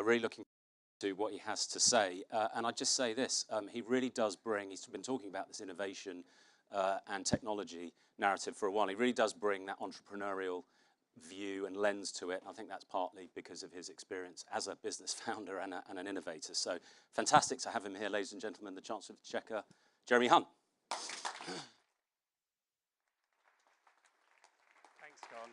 Really looking to what he has to say. And I'd just say this, he really does bring, he's been talking about this innovation and technology narrative for a while. He really does bring that entrepreneurial view and lens to it. And I think that's partly because of his experience as a business founder and an innovator. So fantastic to have him here, ladies and gentlemen, the Chancellor of the Exchequer, Jeremy Hunt. Thanks, Con.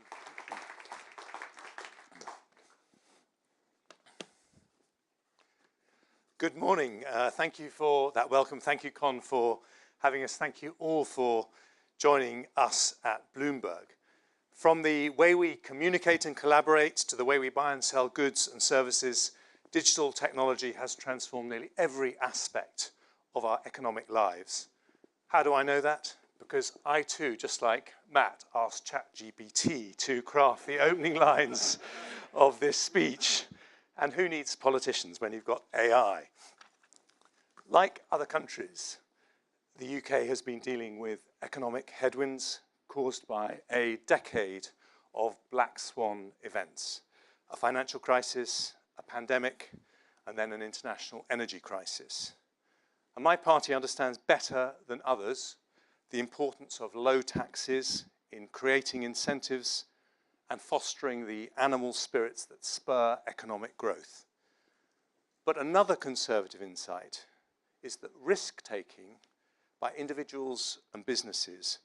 Good morning. Thank you for that welcome. Thank you, Con, for having us. Thank you all for joining us at Bloomberg. From the way we communicate and collaborate to the way we buy and sell goods and services, digital technology has transformed nearly every aspect of our economic lives. How do I know that? Because I too, just like Matt, asked ChatGPT to craft the opening lines of this speech. And who needs politicians when you've got AI? Like other countries, the UK has been dealing with economic headwinds caused by a decade of black swan events, a financial crisis, a pandemic, and then an international energy crisis. And my party understands better than others the importance of low taxes in creating incentives and fostering the animal spirits that spur economic growth. But another conservative insight is that risk-taking by individuals and businesses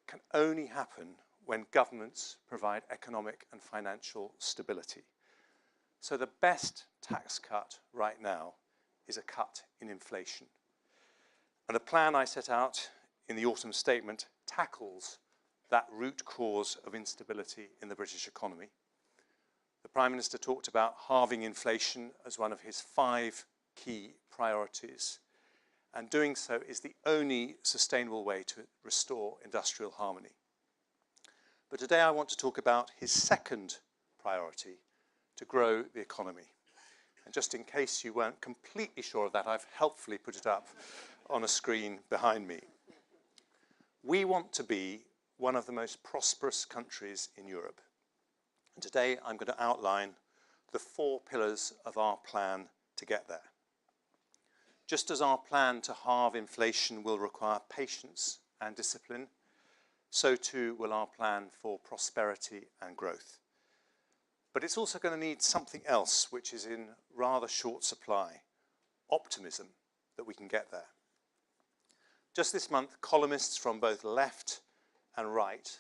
can only happen when governments provide economic and financial stability. So the best tax cut right now is a cut in inflation. And the plan I set out in the autumn statement tackles that root cause of instability in the British economy. The Prime Minister talked about halving inflation as one of his 5 key priorities. And doing so is the only sustainable way to restore industrial harmony. But today I want to talk about his second priority, to grow the economy. And just in case you weren't completely sure of that, I've helpfully put it up on a screen behind me. We want to be one of the most prosperous countries in Europe. And today I'm going to outline the 4 pillars of our plan to get there. Just as our plan to halve inflation will require patience and discipline, so too will our plan for prosperity and growth. But it's also going to need something else which is in rather short supply, optimism that we can get there. Just this month, columnists from both left and right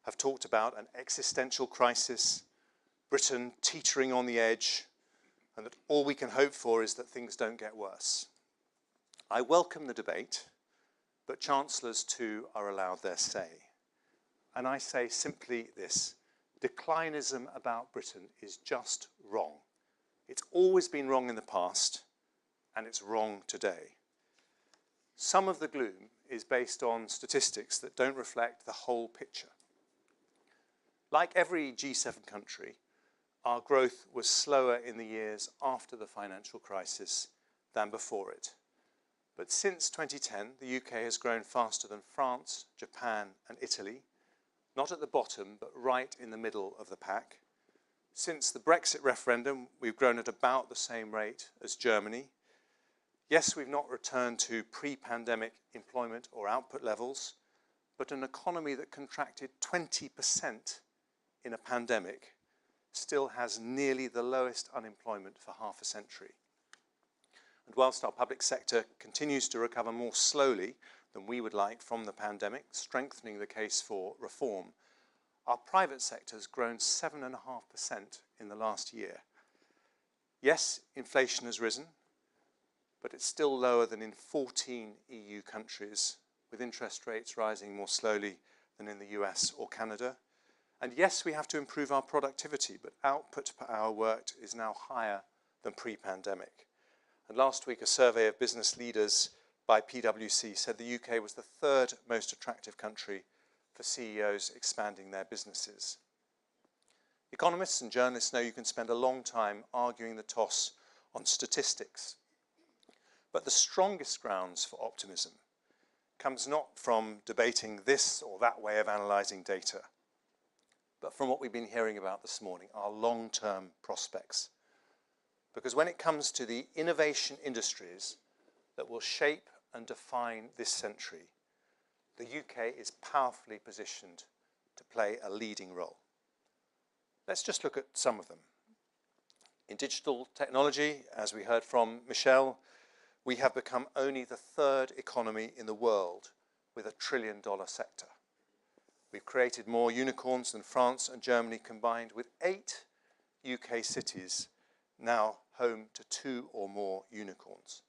have talked about an existential crisis, Britain teetering on the edge, and that all we can hope for is that things don't get worse. I welcome the debate, but chancellors too are allowed their say. And I say simply this: declinism about Britain is just wrong. It's always been wrong in the past, and it's wrong today. Some of the gloom is based on statistics that don't reflect the whole picture. Like every G7 country, our growth was slower in the years after the financial crisis than before it. But since 2010, the UK has grown faster than France, Japan, and Italy, not at the bottom, but right in the middle of the pack. Since the Brexit referendum, we've grown at about the same rate as Germany. Yes, we've not returned to pre-pandemic employment or output levels, but an economy that contracted 20% in a pandemic still has nearly the lowest unemployment for half a century. And whilst our public sector continues to recover more slowly than we would like from the pandemic, strengthening the case for reform, our private sector has grown 7.5% in the last year. Yes, inflation has risen, but it's still lower than in 14 EU countries, with interest rates rising more slowly than in the US or Canada. And yes, we have to improve our productivity, but output per hour worked is now higher than pre-pandemic. And last week, a survey of business leaders by PwC said the UK was the 3rd most attractive country for CEOs expanding their businesses. Economists and journalists know you can spend a long time arguing the toss on statistics. But the strongest grounds for optimism comes not from debating this or that way of analysing data, but from what we've been hearing about this morning, our long-term prospects. because when it comes to the innovation industries that will shape and define this century, the UK is powerfully positioned to play a leading role. Let's just look at some of them. In digital technology, as we heard from Michelle, we have become only the third economy in the world with $1 trillion sector. We've created more unicorns than France and Germany combined, with 8 UK cities now home to 2 or more unicorns.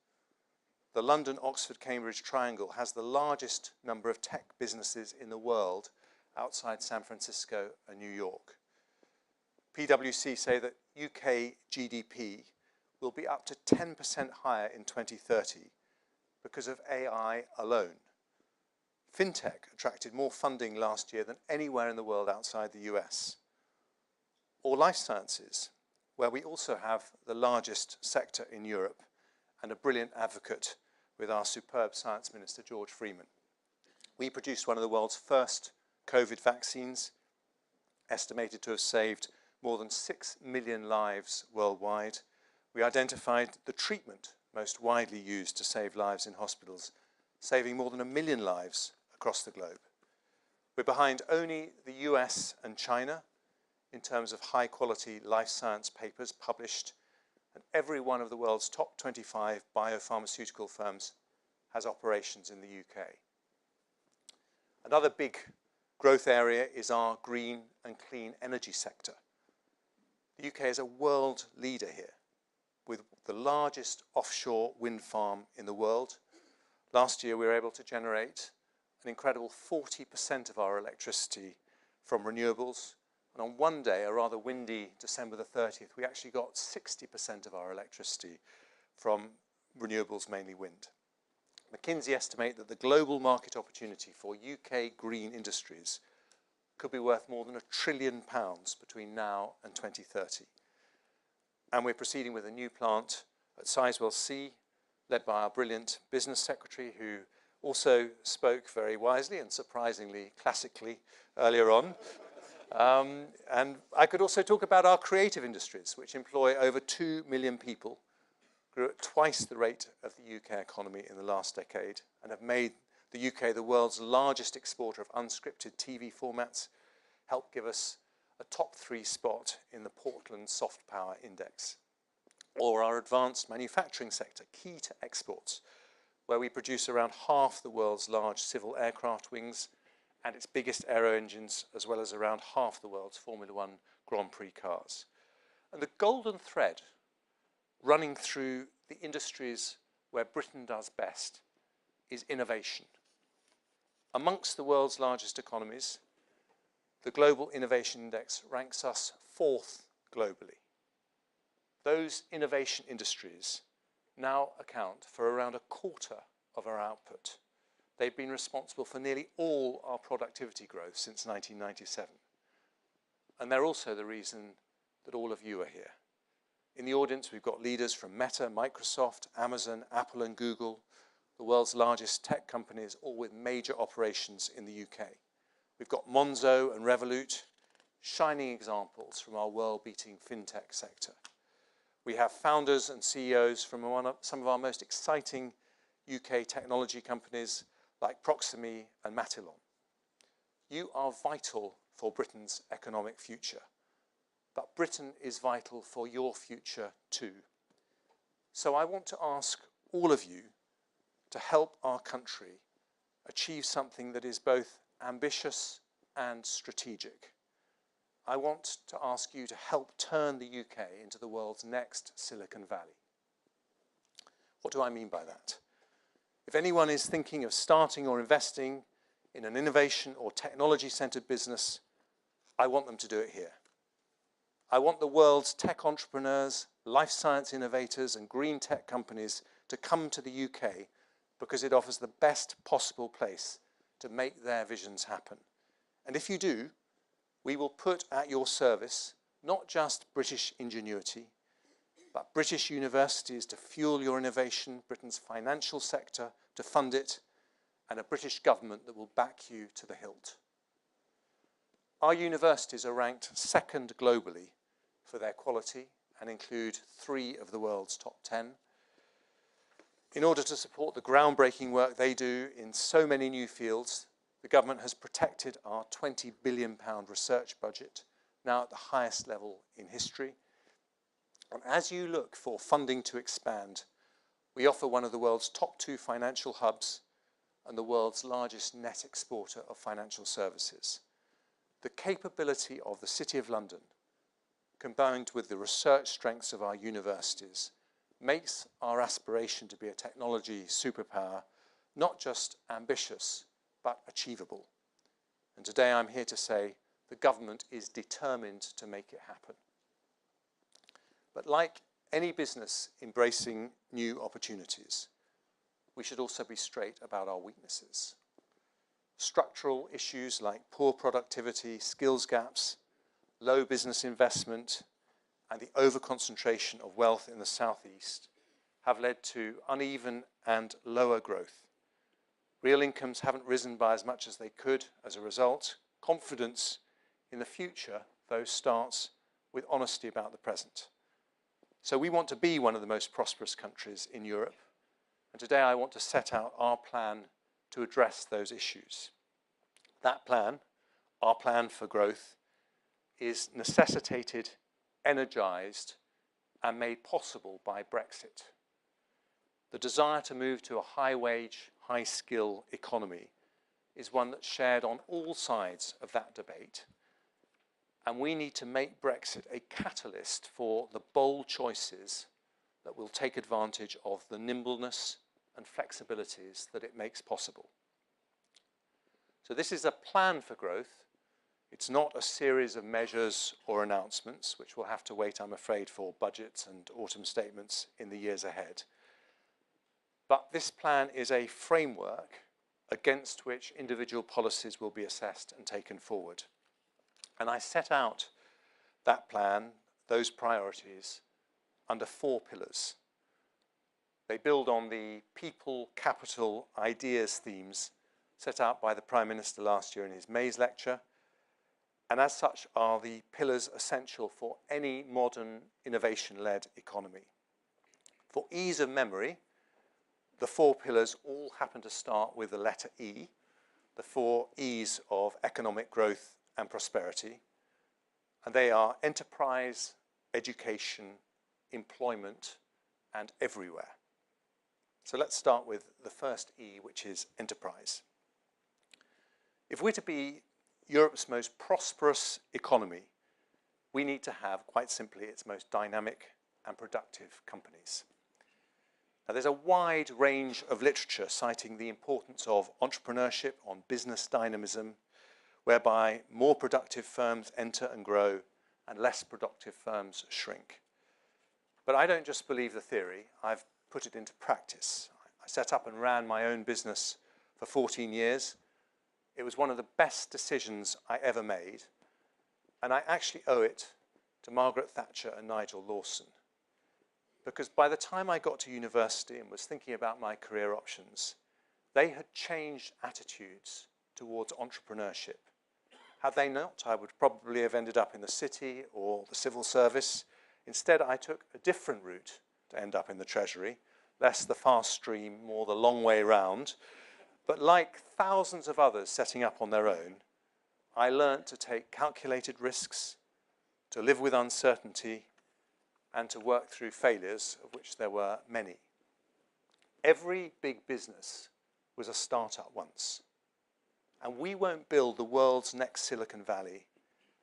The London-Oxford-Cambridge triangle has the largest number of tech businesses in the world outside San Francisco and New York. PwC say that UK GDP will be up to 10% higher in 2030 because of AI alone. FinTech attracted more funding last year than anywhere in the world outside the US. Or life sciences, where we also have the largest sector in Europe and a brilliant advocate with our superb Science Minister, George Freeman. We produced one of the world's first COVID vaccines, estimated to have saved more than 6 million lives worldwide. We identified the treatment most widely used to save lives in hospitals, saving more than 1 million lives across the globe. We're behind only the US and China in terms of high-quality life science papers published, and every one of the world's top 25 biopharmaceutical firms has operations in the UK. Another big growth area is our green and clean energy sector. The UK is a world leader here, with the largest offshore wind farm in the world. Last year, we were able to generate an incredible 40% of our electricity from renewables. And on one day, a rather windy December the 30th, we actually got 60% of our electricity from renewables, mainly wind. McKinsey estimate that the global market opportunity for UK green industries could be worth more than £1 trillion between now and 2030. And we're proceeding with a new plant at Sizewell C, led by our brilliant business secretary, who also spoke very wisely and surprisingly classically earlier on. And I could also talk about our creative industries, which employ over 2 million people, grew at twice the rate of the UK economy in the last decade, and have made the UK the world's largest exporter of unscripted TV formats, helped give us a top 3 spot in the Portland Soft Power Index. Or our advanced manufacturing sector, key to exports, where we produce around half the world's large civil aircraft wings and its biggest aero engines, as well as around half the world's Formula One Grand Prix cars. And the golden thread running through the industries where Britain does best is innovation. Amongst the world's largest economies, the Global Innovation Index ranks us 4th globally. Those innovation industries now account for around 1/4 of our output. They've been responsible for nearly all our productivity growth since 1997. And they're also the reason that all of you are here. In the audience, we've got leaders from Meta, Microsoft, Amazon, Apple and Google, the world's largest tech companies, all with major operations in the UK. We've got Monzo and Revolut, shining examples from our world-beating fintech sector. We have founders and CEOs from some of our most exciting UK technology companies like Proximi and Matilon. You are vital for Britain's economic future, but Britain is vital for your future too. So I want to ask all of you to help our country achieve something that is both ambitious and strategic. I want to ask you to help turn the UK into the world's next Silicon Valley. What do I mean by that? If anyone is thinking of starting or investing in an innovation or technology-centered business, I want them to do it here. I want the world's tech entrepreneurs, life science innovators, and green tech companies to come to the UK because it offers the best possible place to make their visions happen. And if you do, we will put at your service not just British ingenuity, but British universities to fuel your innovation, Britain's financial sector to fund it, and a British government that will back you to the hilt. Our universities are ranked 2nd globally for their quality and include 3 of the world's top 10. In order to support the groundbreaking work they do in so many new fields, the government has protected our £20 billion research budget, now at the highest level in history. And as you look for funding to expand, we offer one of the world's top 2 financial hubs and the world's largest net exporter of financial services. The capability of the City of London, combined with the research strengths of our universities, makes our aspiration to be a technology superpower not just ambitious, but achievable. And today I'm here to say the government is determined to make it happen. But like any business embracing new opportunities, we should also be straight about our weaknesses. Structural issues like poor productivity, skills gaps, low business investment, and the over-concentration of wealth in the southeast have led to uneven and lower growth. Real incomes haven't risen by as much as they could as a result. Confidence in the future, though, starts with honesty about the present. So we want to be one of the most prosperous countries in Europe, and today I want to set out our plan to address those issues. That plan, our plan for growth, is necessitated, energised, and made possible by Brexit. The desire to move to a high-wage, high-skill economy is one that's shared on all sides of that debate. And we need to make Brexit a catalyst for the bold choices that will take advantage of the nimbleness and flexibilities that it makes possible. So this is a plan for growth. It's not a series of measures or announcements, which will have to wait, I'm afraid, for budgets and autumn statements in the years ahead. But this plan is a framework against which individual policies will be assessed and taken forward. And I set out that plan, those priorities, under 4 pillars. They build on the people, capital, ideas themes set out by the Prime Minister last year in his May's lecture, and as such are the pillars essential for any modern innovation-led economy. For ease of memory, the 4 pillars all happen to start with the letter E, the 4 E's of economic growth and prosperity, and they are enterprise, education, employment, and everywhere. So let's start with the first E, which is enterprise. If we're to be Europe's most prosperous economy, we need to have, quite simply, its most dynamic and productive companies. Now, there's a wide range of literature citing the importance of entrepreneurship on business dynamism, whereby more productive firms enter and grow and less productive firms shrink. But I don't just believe the theory, I've put it into practice. I set up and ran my own business for 14 years. It was one of the best decisions I ever made, and I actually owe it to Margaret Thatcher and Nigel Lawson. Because by the time I got to university and was thinking about my career options, they had changed attitudes towards entrepreneurship. Had they not, I would probably have ended up in the city or the civil service. Instead, I took a different route to end up in the Treasury, less the fast stream, more the long way round. But like thousands of others setting up on their own, I learnt to take calculated risks, to live with uncertainty, and to work through failures, of which there were many. Every big business was a startup once. And we won't build the world's next Silicon Valley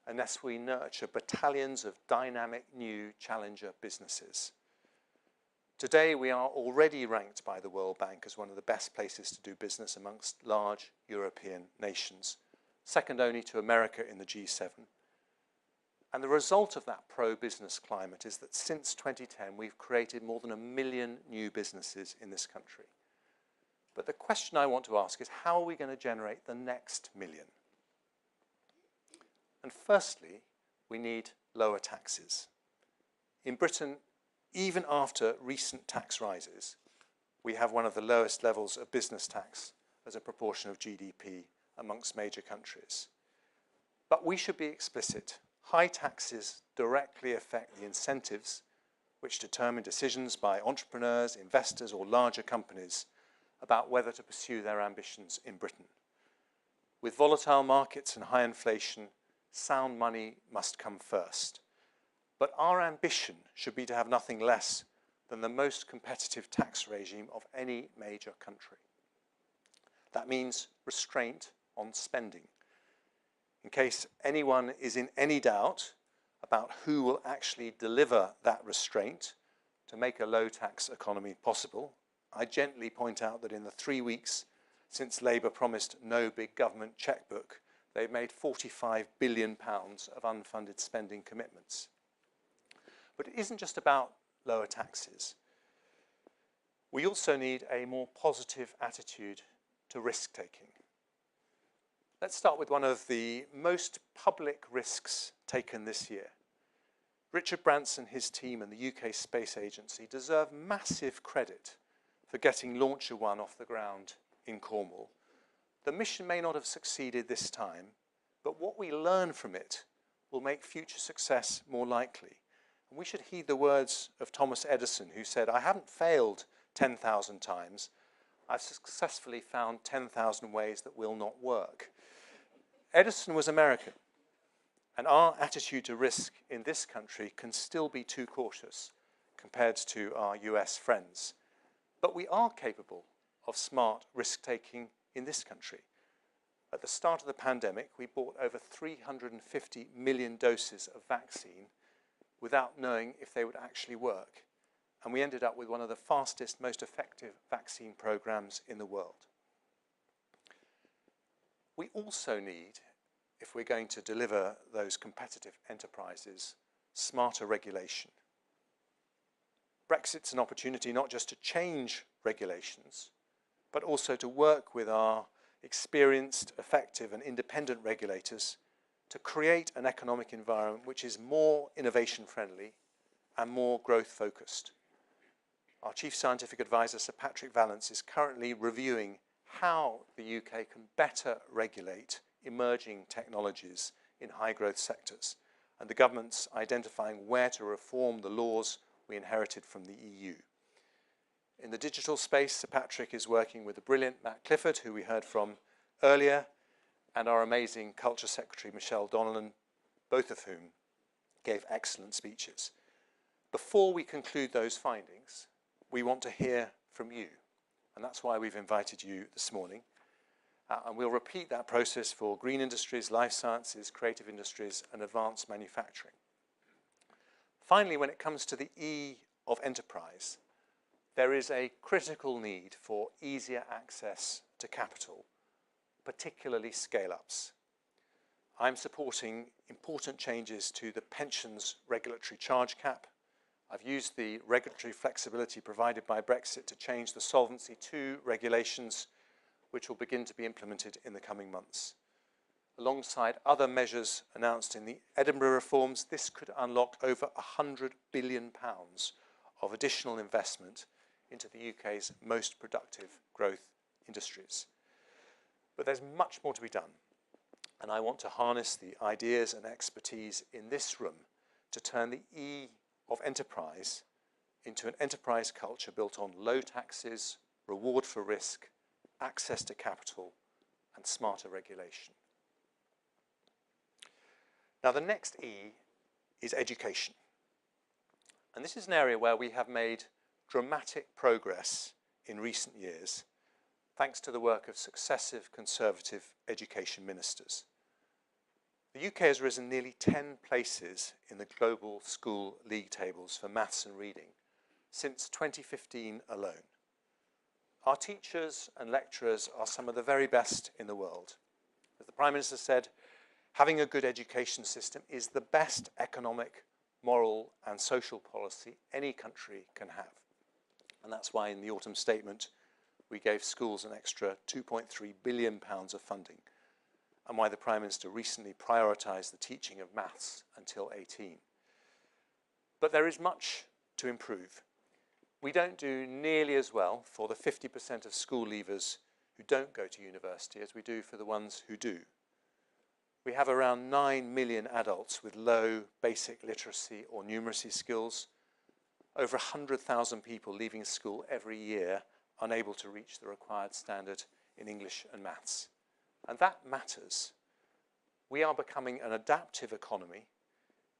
unless we nurture battalions of dynamic new challenger businesses. Today, we are already ranked by the World Bank as one of the best places to do business amongst large European nations, second only to America in the G7. And the result of that pro-business climate is that since 2010, we've created more than 1 million new businesses in this country. But the question I want to ask is, how are we going to generate the next million? And firstly, we need lower taxes. In Britain, even after recent tax rises, we have one of the lowest levels of business tax as a proportion of GDP amongst major countries. But we should be explicit. high taxes directly affect the incentives which determine decisions by entrepreneurs, investors, or larger companies about whether to pursue their ambitions in Britain. With volatile markets and high inflation, sound money must come first. But our ambition should be to have nothing less than the most competitive tax regime of any major country. That means restraint on spending. In case anyone is in any doubt about who will actually deliver that restraint to make a low-tax economy possible, I gently point out that in the 3 weeks since Labour promised no big government chequebook, they've made £45 billion of unfunded spending commitments. But it isn't just about lower taxes. We also need a more positive attitude to risk-taking. Let's start with one of the most public risks taken this year. Richard Branson, his team and the UK Space Agency deserve massive credit for getting Launcher 1 off the ground in Cornwall. The mission may not have succeeded this time, but what we learn from it will make future success more likely. And we should heed the words of Thomas Edison, who said, "I haven't failed 10,000 times. I've successfully found 10,000 ways that will not work." Edison was American, and our attitude to risk in this country can still be too cautious compared to our US friends. But we are capable of smart risk-taking in this country. At the start of the pandemic, we bought over 350 million doses of vaccine without knowing if they would actually work. And we ended up with one of the fastest, most effective vaccine programs in the world. We also need, if we're going to deliver those competitive enterprises, smarter regulation. Brexit's an opportunity not just to change regulations, but also to work with our experienced, effective and independent regulators to create an economic environment which is more innovation-friendly and more growth-focused. Our Chief Scientific Advisor, Sir Patrick Vallance, is currently reviewing how the UK can better regulate emerging technologies in high-growth sectors, and the government's identifying where to reform the laws we inherited from the EU. In the digital space, Sir Patrick is working with the brilliant Matt Clifford, who we heard from earlier, and our amazing Culture Secretary, Michelle Donnellan, both of whom gave excellent speeches. Before we conclude those findings, we want to hear from you, and that's why we've invited you this morning. And we'll repeat that process for green industries, life sciences, creative industries, and advanced manufacturing. Finally, when it comes to the E of enterprise, there is a critical need for easier access to capital, particularly scale-ups. I'm supporting important changes to the pensions regulatory charge cap. I've used the regulatory flexibility provided by Brexit to change the Solvency II regulations, which will begin to be implemented in the coming months. Alongside other measures announced in the Edinburgh reforms, this could unlock over £100 billion of additional investment into the UK's most productive growth industries. But there's much more to be done, and I want to harness the ideas and expertise in this room to turn the E of enterprise into an enterprise culture built on low taxes, reward for risk, access to capital, and smarter regulation. Now, the next E is education. And this is an area where we have made dramatic progress in recent years, thanks to the work of successive Conservative education ministers. The UK has risen nearly 10 places in the global school league tables for maths and reading since 2015 alone. Our teachers and lecturers are some of the very best in the world. As the Prime Minister said, having a good education system is the best economic, moral and social policy any country can have. And that's why in the autumn statement we gave schools an extra £2.3 billion of funding, and why the Prime Minister recently prioritised the teaching of maths until 18. But there is much to improve. We don't do nearly as well for the 50% of school leavers who don't go to university as we do for the ones who do. We have around 9 million adults with low basic literacy or numeracy skills. Over 100,000 people leaving school every year unable to reach the required standard in English and maths. And that matters. We are becoming an adaptive economy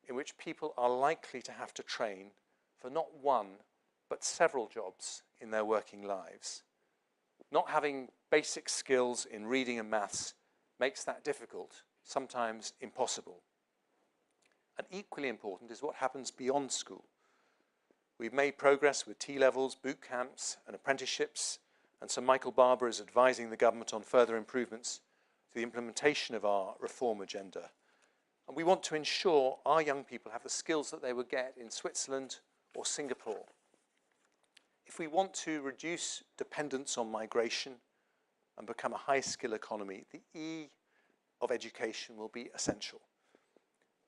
in which people are likely to have to train for not one, but several jobs in their working lives. Not having basic skills in reading and maths makes that difficult, sometimes impossible. And equally important is what happens beyond school. We've made progress with T-levels, boot camps and apprenticeships, and Sir Michael Barber is advising the government on further improvements to the implementation of our reform agenda. And we want to ensure our young people have the skills that they would get in Switzerland or Singapore. If we want to reduce dependence on migration and become a high-skill economy, the E of education will be essential.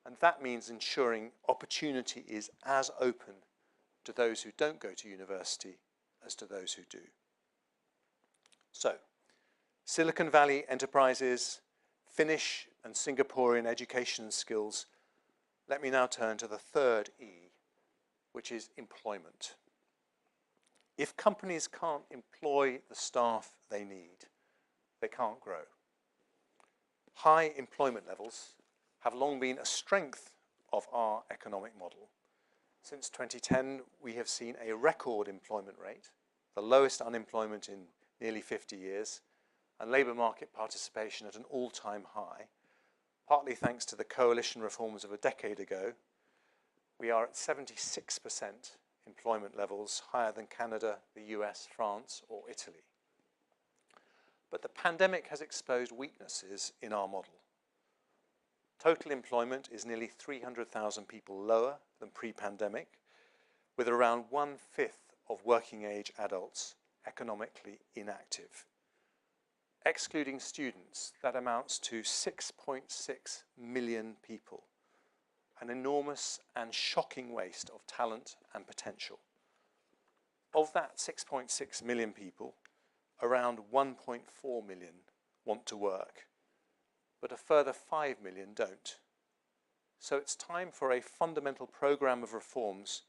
And that means ensuring opportunity is as open to those who don't go to university as to those who do. So, Silicon Valley enterprises, Finnish and Singaporean education and skills. Let me now turn to the third E, which is employment. If companies can't employ the staff they need, they can't grow. High employment levels have long been a strength of our economic model. Since 2010, we have seen a record employment rate, the lowest unemployment in nearly 50 years, and labour market participation at an all-time high. Partly thanks to the coalition reforms of a decade ago, we are at 76% employment levels, higher than Canada, the US, France, or Italy. But the pandemic has exposed weaknesses in our model. Total employment is nearly 300,000 people lower than pre-pandemic, with around 1/5 of working-age adults economically inactive. Excluding students, that amounts to 6.6 million people, an enormous and shocking waste of talent and potential. Of that 6.6 million people, around 1.4 million want to work, but a further 5 million don't. So it's time for a fundamental programme of reforms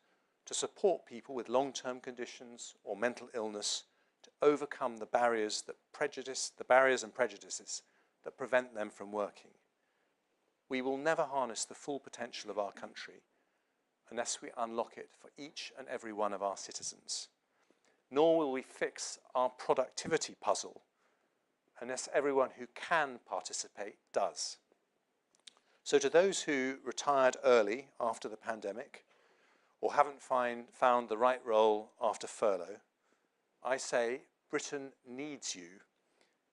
to support people with long-term conditions or mental illness to overcome the barriers and prejudices that prevent them from working. We will never harness the full potential of our country unless we unlock it for each and every one of our citizens. Nor will we fix our productivity puzzle unless everyone who can participate does. So to those who retired early after the pandemic or haven't found the right role after furlough, I say Britain needs you,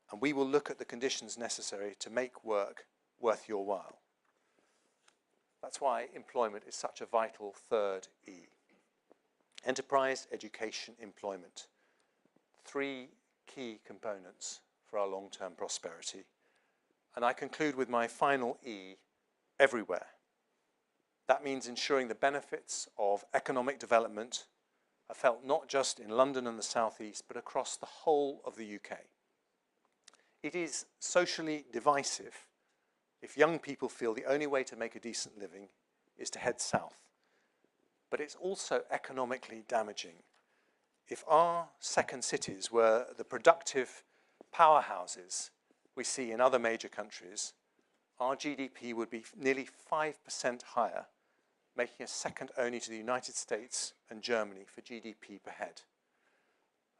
and we will look at the conditions necessary to make work worth your while. That's why employment is such a vital third E. Enterprise, education, employment. 3 key components for our long-term prosperity. And I conclude with my final E, everywhere. That means ensuring the benefits of economic development are felt not just in London and the South East, but across the whole of the UK. It is socially divisive if young people feel the only way to make a decent living is to head south. But it's also economically damaging. If our second cities were the productive powerhouses we see in other major countries, our GDP would be nearly 5% higher, making us second only to the United States and Germany for GDP per head.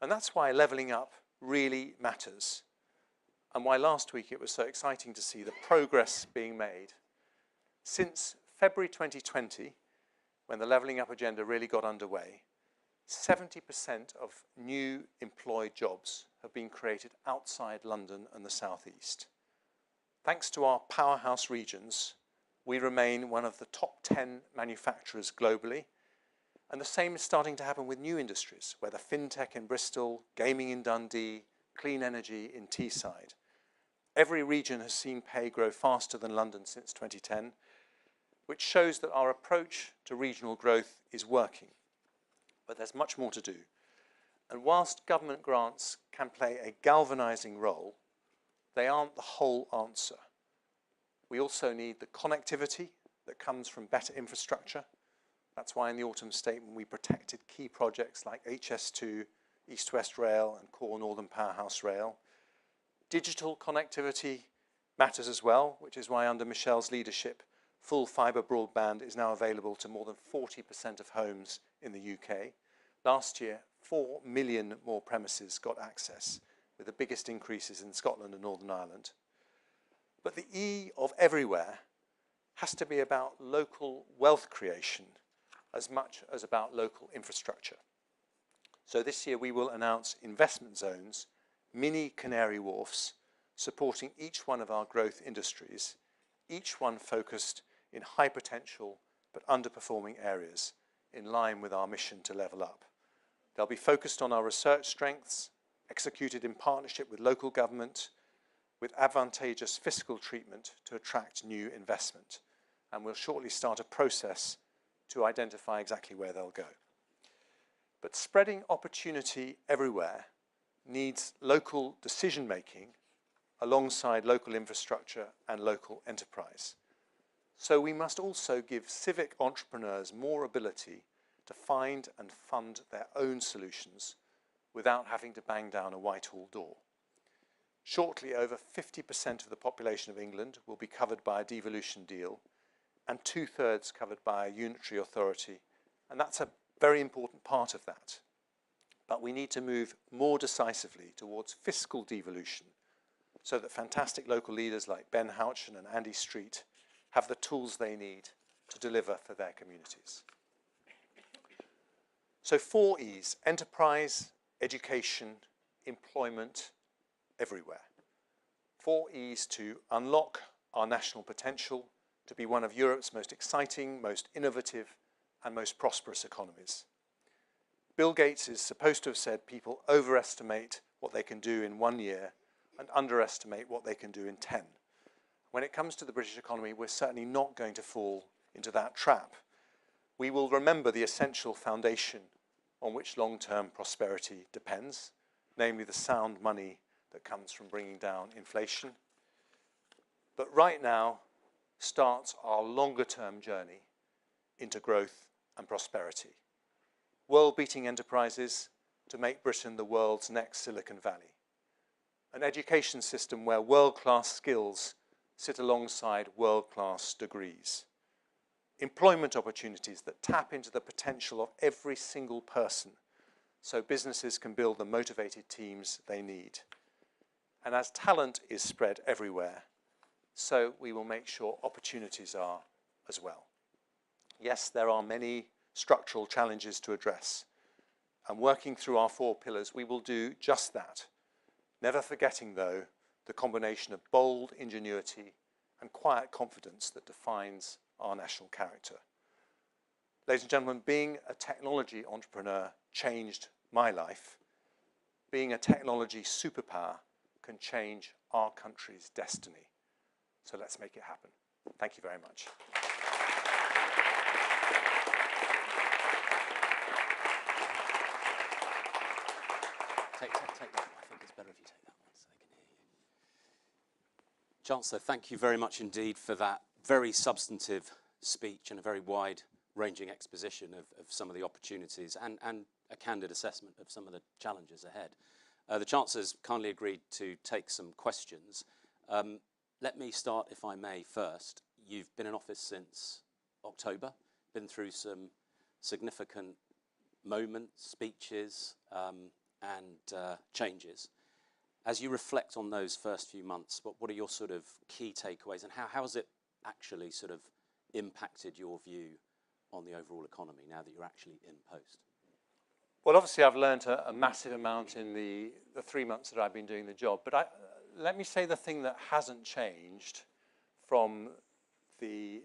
And that's why levelling up really matters, and why last week it was so exciting to see the progress being made. Since February 2020, when the levelling up agenda really got underway, 70% of new employed jobs have been created outside London and the South East. Thanks to our powerhouse regions, we remain one of the top 10 manufacturers globally, and the same is starting to happen with new industries, whether fintech in Bristol, gaming in Dundee, clean energy in Teesside. Every region has seen pay grow faster than London since 2010, which shows that our approach to regional growth is working. But there's much more to do. And whilst government grants can play a galvanising role, they aren't the whole answer. We also need the connectivity that comes from better infrastructure. That's why in the autumn statement we protected key projects like HS2, East-West Rail and Core Northern Powerhouse Rail. Digital connectivity matters as well, which is why under Michelle's leadership, full fibre broadband is now available to more than 40% of homes in the UK. Last year, 4 million more premises got access, with the biggest increases in Scotland and Northern Ireland. But the E of everywhere has to be about local wealth creation as much as about local infrastructure. So this year we will announce investment zones, mini Canary Wharfs, supporting each one of our growth industries, each one focused in high potential but underperforming areas, in line with our mission to level up. They'll be focused on our research strengths, executed in partnership with local government, with advantageous fiscal treatment to attract new investment. And we'll shortly start a process to identify exactly where they'll go. But spreading opportunity everywhere needs local decision-making alongside local infrastructure and local enterprise. So we must also give civic entrepreneurs more ability to find and fund their own solutions without having to bang down a Whitehall door. Shortly, over 50% of the population of England will be covered by a devolution deal, and 2/3 covered by a unitary authority, and that's a very important part of that. But we need to move more decisively towards fiscal devolution so that fantastic local leaders like Ben Houchen and Andy Street have the tools they need to deliver for their communities. So 4 E's: enterprise, education, employment, everywhere. 4 E's to unlock our national potential to be one of Europe's most exciting, most innovative, and most prosperous economies. Bill Gates is supposed to have said people overestimate what they can do in 1 year and underestimate what they can do in 10. When it comes to the British economy, we're certainly not going to fall into that trap. We will remember the essential foundation on which long-term prosperity depends, namely the sound money that comes from bringing down inflation. But right now starts our longer-term journey into growth and prosperity. World-beating enterprises to make Britain the world's next Silicon Valley. An education system where world-class skills sit alongside world-class degrees. Employment opportunities that tap into the potential of every single person so businesses can build the motivated teams they need. And as talent is spread everywhere, so we will make sure opportunities are as well. Yes, there are many structural challenges to address, and working through our 4 pillars, we will do just that, never forgetting, though, the combination of bold ingenuity and quiet confidence that defines our national character. Ladies and gentlemen, being a technology entrepreneur changed my life. Being a technology superpower can change our country's destiny. So let's make it happen. Thank you very much. Take that. I think it's better if you take that one so they can hear you. Chancellor, thank you very much indeed for that very substantive speech and a very wide-ranging exposition of some of the opportunities and a candid assessment of some of the challenges ahead. The Chancellor's kindly agreed to take some questions. Let me start, if I may, first. You've been in office since October, been through some significant moments, speeches, and changes. As you reflect on those first few months, what are your sort of key takeaways, and how has it actually sort of impacted your view on the overall economy now that you're actually in post? Well, obviously I've learned a massive amount in the 3 months that I've been doing the job, but let me say the thing that hasn't changed from the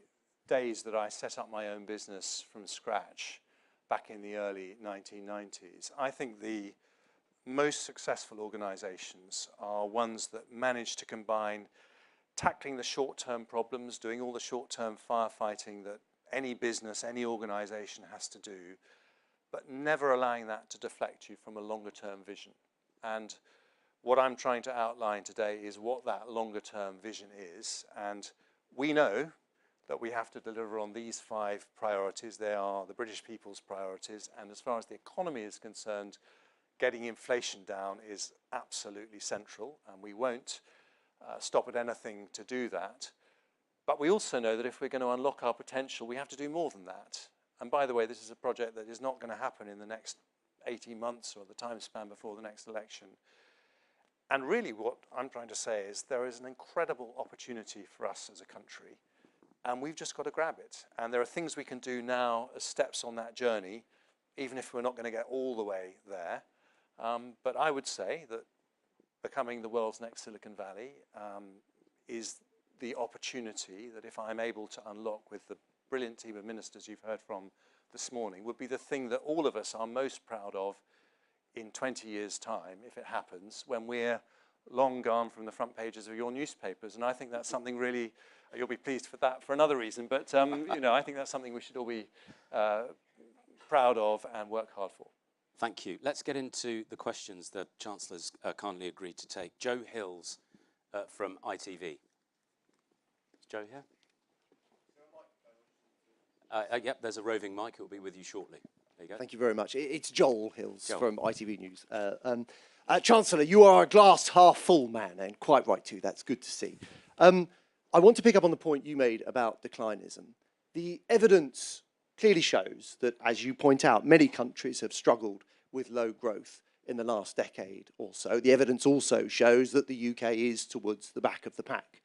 days that I set up my own business from scratch back in the early 1990s. I think the most successful organizations are ones that manage to combine tackling the short-term problems, doing all the short-term firefighting that any business, any organization has to do, but never allowing that to deflect you from a longer-term vision. And what I'm trying to outline today is what that longer-term vision is and We know that we have to deliver on these 5 priorities. They are the British people's priorities, and as far as the economy is concerned, getting inflation down is absolutely central, and we won't stop at anything to do that. But we also know that if we're going to unlock our potential, we have to do more than that. And by the way, this is a project that is not going to happen in the next 18 months or the time span before the next election. And really what I'm trying to say is there is an incredible opportunity for us as a country, and we've just got to grab it. And there are things we can do now as steps on that journey, even if we're not going to get all the way there. But I would say that becoming the world's next Silicon Valley is the opportunity that if I'm able to unlock with the brilliant team of ministers you've heard from this morning, would be the thing that all of us are most proud of in 20 years' time, if it happens, when we're long gone from the front pages of your newspapers. And I think that's something really, you'll be pleased for that for another reason, but you know, I think that's something we should all be proud of and work hard for. Thank you. Let's get into the questions that Chancellor's kindly agreed to take. Joe Hills from ITV. Is Joe here? Yep, there's a roving mic. It will be with you shortly. There you go. Thank you very much. It's Joel Hills from ITV News. Chancellor, you are a glass half full man, and quite right too. That's good to see. I want to pick up on the point you made about declinism. The evidence clearly shows that, as you point out, many countries have struggled with low growth in the last decade or so. The evidence also shows that the UK is towards the back of the pack.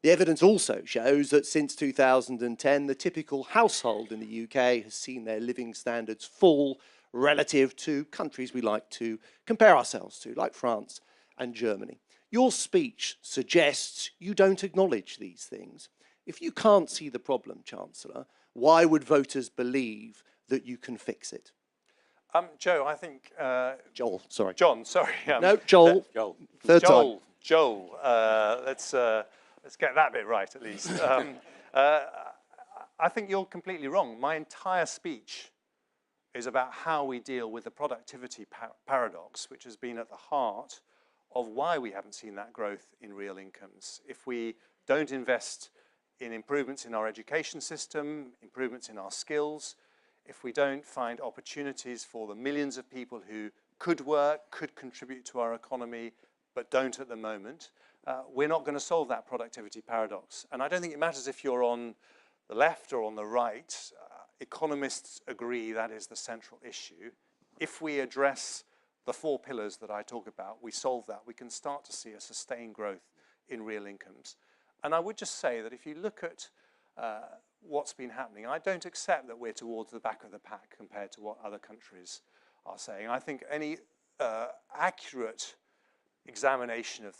The evidence also shows that since 2010, the typical household in the UK has seen their living standards fall relative to countries we like to compare ourselves to, like France and Germany. Your speech suggests you don't acknowledge these things. If you can't see the problem, Chancellor, why would voters believe that you can fix it? Joe, I think... Joel, sorry. John, sorry. No, Joel. Joel. Third time. Joel. Let's get that bit right, at least. I think you're completely wrong. My entire speech is about how we deal with the productivity paradox, which has been at the heart of why we haven't seen that growth in real incomes. If we don't invest in improvements in our education system, improvements in our skills, if we don't find opportunities for the millions of people who could work, could contribute to our economy, but don't at the moment, we're not going to solve that productivity paradox. And I don't think it matters if you're on the left or on the right. Economists agree that is the central issue. If we address the 4 pillars that I talk about, we solve that, we can start to see a sustained growth in real incomes. And I would just say that if you look at what's been happening, I don't accept that we're towards the back of the pack compared to what other countries are saying. I think any accurate examination of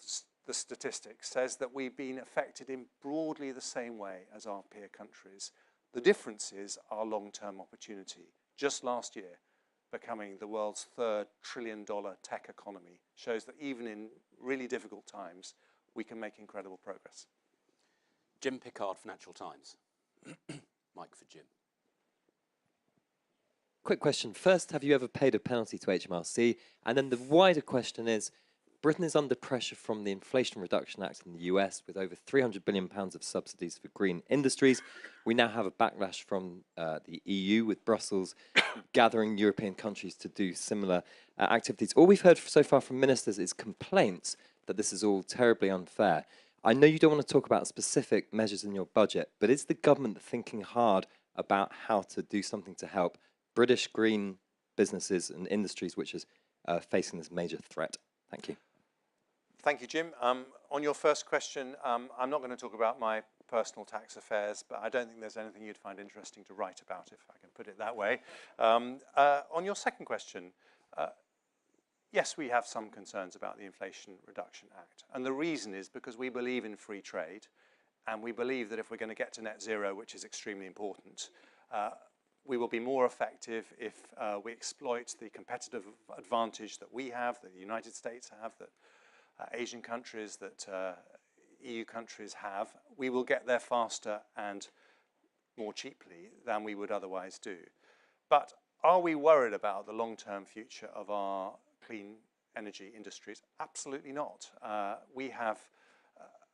the statistics says that we've been affected in broadly the same way as our peer countries. The difference is our long-term opportunity. Just last year, becoming the world's 3rd trillion-dollar tech economy shows that even in really difficult times, we can make incredible progress. Jim Pickard, Financial Times. Mike for Jim. Quick question. First, have you ever paid a penalty to HMRC? And then the wider question is, Britain is under pressure from the Inflation Reduction Act in the US with over £300 billion of subsidies for green industries. We now have a backlash from the EU with Brussels gathering European countries to do similar activities. All we've heard so far from ministers is complaints that this is all terribly unfair. I know you don't want to talk about specific measures in your budget, but is the government thinking hard about how to do something to help British green businesses and industries which is facing this major threat? Thank you. Thank you, Jim. On your first question, I'm not going to talk about my personal tax affairs, but I don't think there's anything you'd find interesting to write about, if I can put it that way. On your second question, yes, we have some concerns about the Inflation Reduction Act. And the reason is because we believe in free trade, and we believe that if we're going to get to net zero, which is extremely important, we will be more effective if we exploit the competitive advantage that we have, that the United States have, that Asian countries, that EU countries have. We will get there faster and more cheaply than we would otherwise do. But are we worried about the long-term future of our clean energy industries? Absolutely not. We have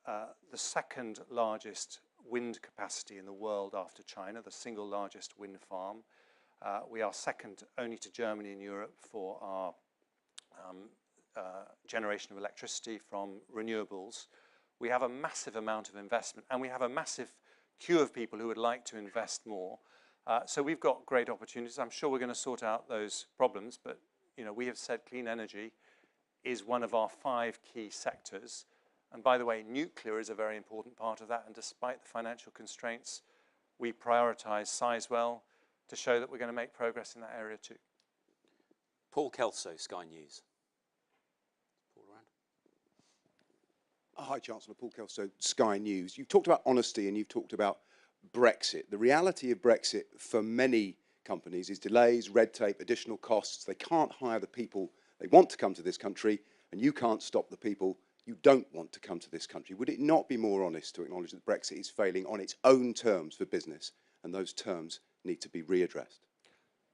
the 2nd largest wind capacity in the world after China, the single largest wind farm. We are second only to Germany in Europe for our generation of electricity from renewables. We have a massive amount of investment, and we have a massive queue of people who would like to invest more. So we've got great opportunities. I'm sure we're going to sort out those problems, but we have said clean energy is one of our 5 key sectors. And by the way, nuclear is a very important part of that. And despite the financial constraints, we prioritize Sizewell to show that we're going to make progress in that area too. Paul Kelso, Sky News. Paul, around. Hi, Chancellor. Paul Kelso, Sky News. You've talked about honesty and you've talked about Brexit. The reality of Brexit for many companies is delays, red tape, additional costs. They can't hire the people they want to come to this country, and you can't stop the people you don't want to come to this country. Would it not be more honest to acknowledge that Brexit is failing on its own terms for business, and those terms need to be readdressed?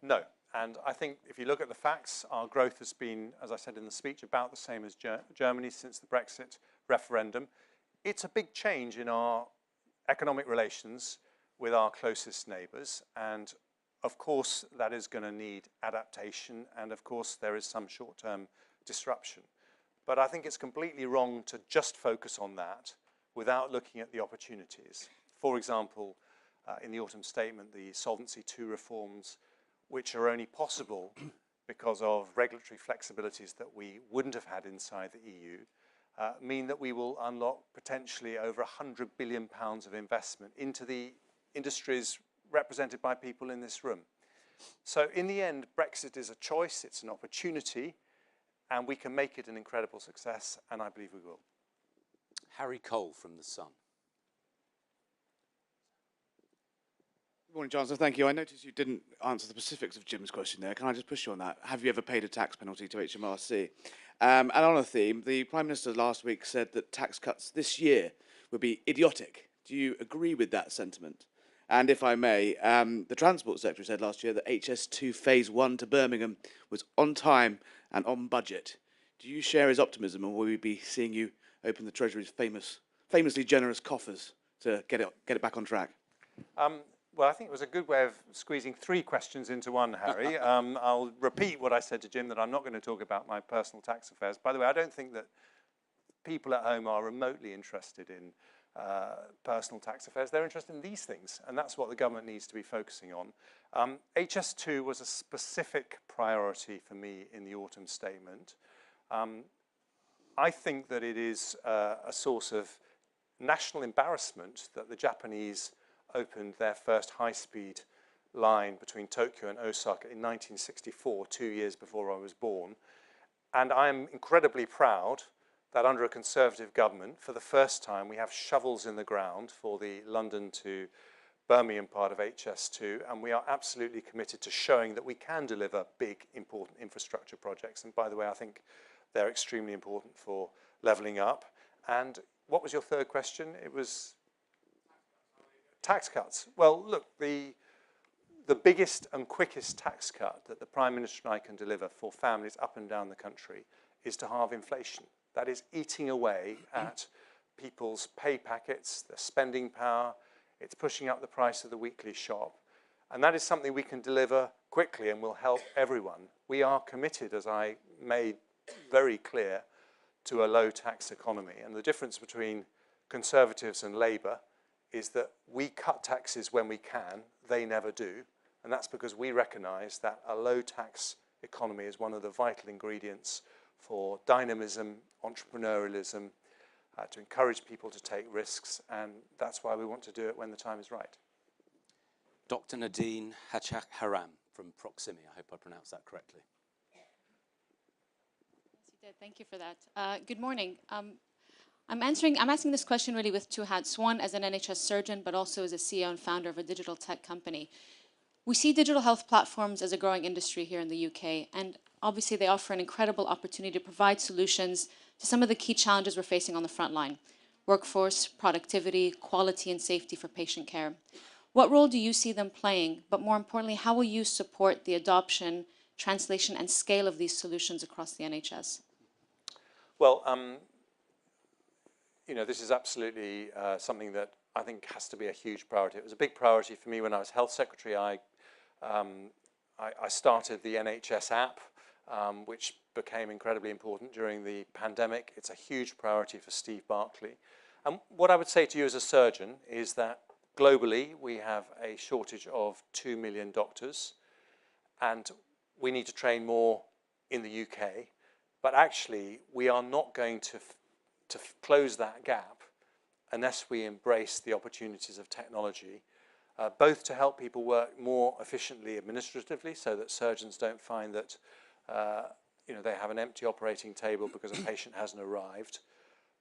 No. And I think if you look at the facts, our growth has been, as I said in the speech, about the same as Germany since the Brexit referendum. It's a big change in our economic relations with our closest neighbours, and of course that is going to need adaptation, and of course there is some short-term disruption. But I think it's completely wrong to just focus on that without looking at the opportunities. For example, in the autumn statement, the Solvency II reforms, which are only possible because of regulatory flexibilities that we wouldn't have had inside the EU, mean that we will unlock potentially over £100 billion of investment into the industries represented by people in this room. So in the end, Brexit is a choice, it's an opportunity, and we can make it an incredible success, and I believe we will. Harry Cole from The Sun. Good morning, Chancellor. Thank you. I noticed you didn't answer the specifics of Jim's question there. Can I just push you on that? Have you ever paid a tax penalty to HMRC? And on a theme, the Prime Minister last week said that tax cuts this year would be idiotic. Do you agree with that sentiment? And if I may, the Transport Secretary said last year that HS2 Phase 1 to Birmingham was on time and on budget. Do you share his optimism, or will we be seeing you open the Treasury's famously generous coffers to get it back on track? Well, I think it was a good way of squeezing 3 questions into one, Harry. I'll repeat what I said to Jim, that I'm not going to talk about my personal tax affairs. By the way, I don't think that people at home are remotely interested in personal tax affairs. They're interested in these things, and that's what the government needs to be focusing on. HS2 was a specific priority for me in the autumn statement. I think that it is a source of national embarrassment that the Japanese opened their first high-speed line between Tokyo and Osaka in 1964, 2 years before I was born. And I am incredibly proud that under a Conservative government, for the first time, we have shovels in the ground for the London to Birmingham part of HS2, and we are absolutely committed to showing that we can deliver big, important infrastructure projects. And by the way, I think they're extremely important for levelling up. And what was your third question? It was tax cuts. Well, look, the biggest and quickest tax cut that the Prime Minister and I can deliver for families up and down the country is to halve inflation. That is eating away at people's pay packets, their spending power. It's pushing up the price of the weekly shop. And that is something we can deliver quickly and will help everyone. We are committed, as I made very clear, to a low tax economy. And the difference between Conservatives and Labour is that we cut taxes when we can, they never do. And that's because we recognise that a low tax economy is one of the vital ingredients for dynamism, entrepreneurialism, to encourage people to take risks, and that's why we want to do it when the time is right. Dr. Nadine Hachak-Haram from Proximi. I hope I pronounced that correctly. Yes, you did. Thank you for that. Good morning. I'm asking this question really with 2 hats. One, as an NHS surgeon, but also as a CEO and founder of a digital tech company. We see digital health platforms as a growing industry here in the UK, and obviously they offer an incredible opportunity to provide solutions to some of the key challenges we're facing on the front line: workforce, productivity, quality and safety for patient care. What role do you see them playing? But more importantly, how will you support the adoption, translation and scale of these solutions across the NHS? Well, you know, this is absolutely something that I think has to be a huge priority. It was a big priority for me when I was Health Secretary. I started the NHS app, which became incredibly important during the pandemic. It's a huge priority for Steve Barclay. And what I would say to you as a surgeon is that globally we have a shortage of 2 million doctors, and we need to train more in the UK. But actually, we are not going to close that gap unless we embrace the opportunities of technology, both to help people work more efficiently administratively, so that surgeons don't find that they have an empty operating table because a patient hasn't arrived,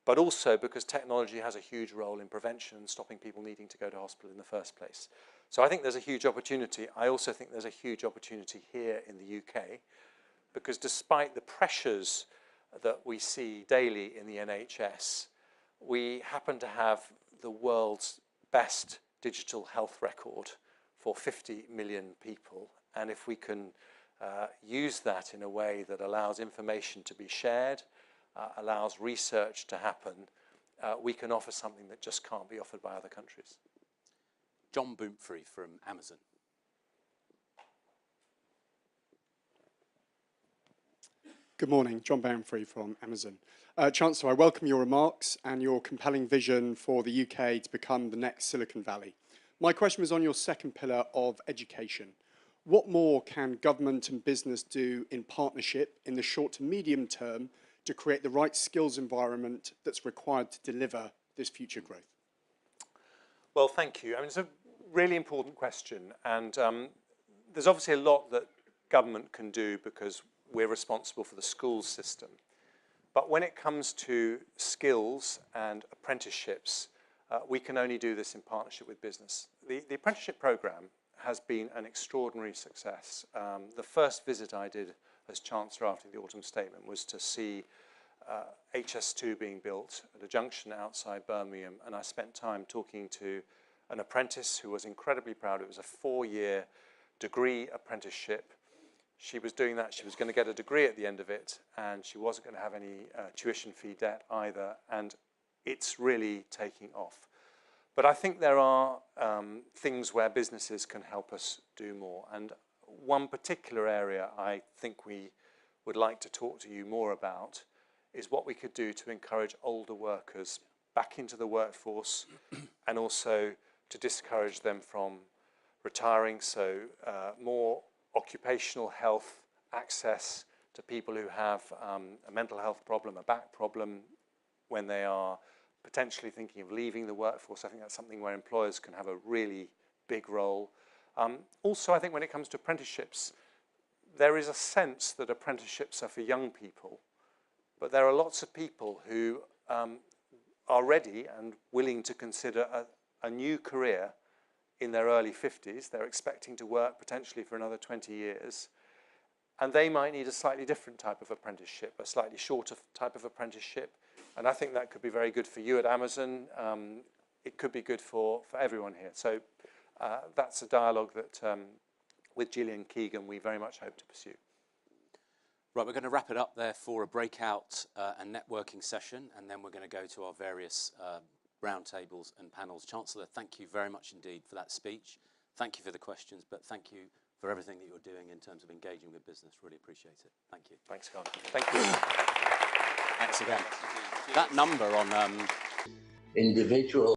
but also because technology has a huge role in prevention and stopping people needing to go to hospital in the first place. So I think there's a huge opportunity. I also think there's a huge opportunity here in the UK, because despite the pressures that we see daily in the NHS, we happen to have the world's best digital health record for 50 million people. And if we can use that in a way that allows information to be shared, allows research to happen, we can offer something that just can't be offered by other countries. John Boomphrey from Amazon. Good morning, John Bamfrey from Amazon. Chancellor, I welcome your remarks and your compelling vision for the UK to become the next Silicon Valley. My question was on your second pillar of education. What more can government and business do in partnership in the short to medium term to create the right skills environment that's required to deliver this future growth? Well, thank you. I mean, it's a really important question, and there's obviously a lot that government can do because we're responsible for the schools system. But when it comes to skills and apprenticeships, we can only do this in partnership with business. The apprenticeship programme has been an extraordinary success. The first visit I did as Chancellor after the autumn statement was to see HS2 being built at a junction outside Birmingham, and I spent time talking to an apprentice who was incredibly proud. It was a 4-year degree apprenticeship. She was doing that, she was going to get a degree at the end of it, and she wasn't going to have any tuition fee debt either, and it's really taking off. But I think there are things where businesses can help us do more, and one particular area I think we would like to talk to you more about is what we could do to encourage older workers back into the workforce and also to discourage them from retiring, so more occupational health access to people who have a mental health problem, a back problem, when they are potentially thinking of leaving the workforce. I think that's something where employers can have a really big role. Also, I think when it comes to apprenticeships, there is a sense that apprenticeships are for young people, but there are lots of people who are ready and willing to consider a new career in their early 50s. They're expecting to work potentially for another 20 years. And they might need a slightly different type of apprenticeship, a slightly shorter type of apprenticeship. And I think that could be very good for you at Amazon. It could be good for everyone here. So that's a dialogue that with Gillian Keegan we very much hope to pursue. Right, we're going to wrap it up there for a breakout and networking session, and then we're going to go to our various roundtables and panels. Chancellor, thank you very much indeed for that speech. Thank you for the questions, but thank you for everything that you're doing in terms of engaging with business. Really appreciate it. Thank you. Thanks, Con. Thank you. Thanks again. That number on individual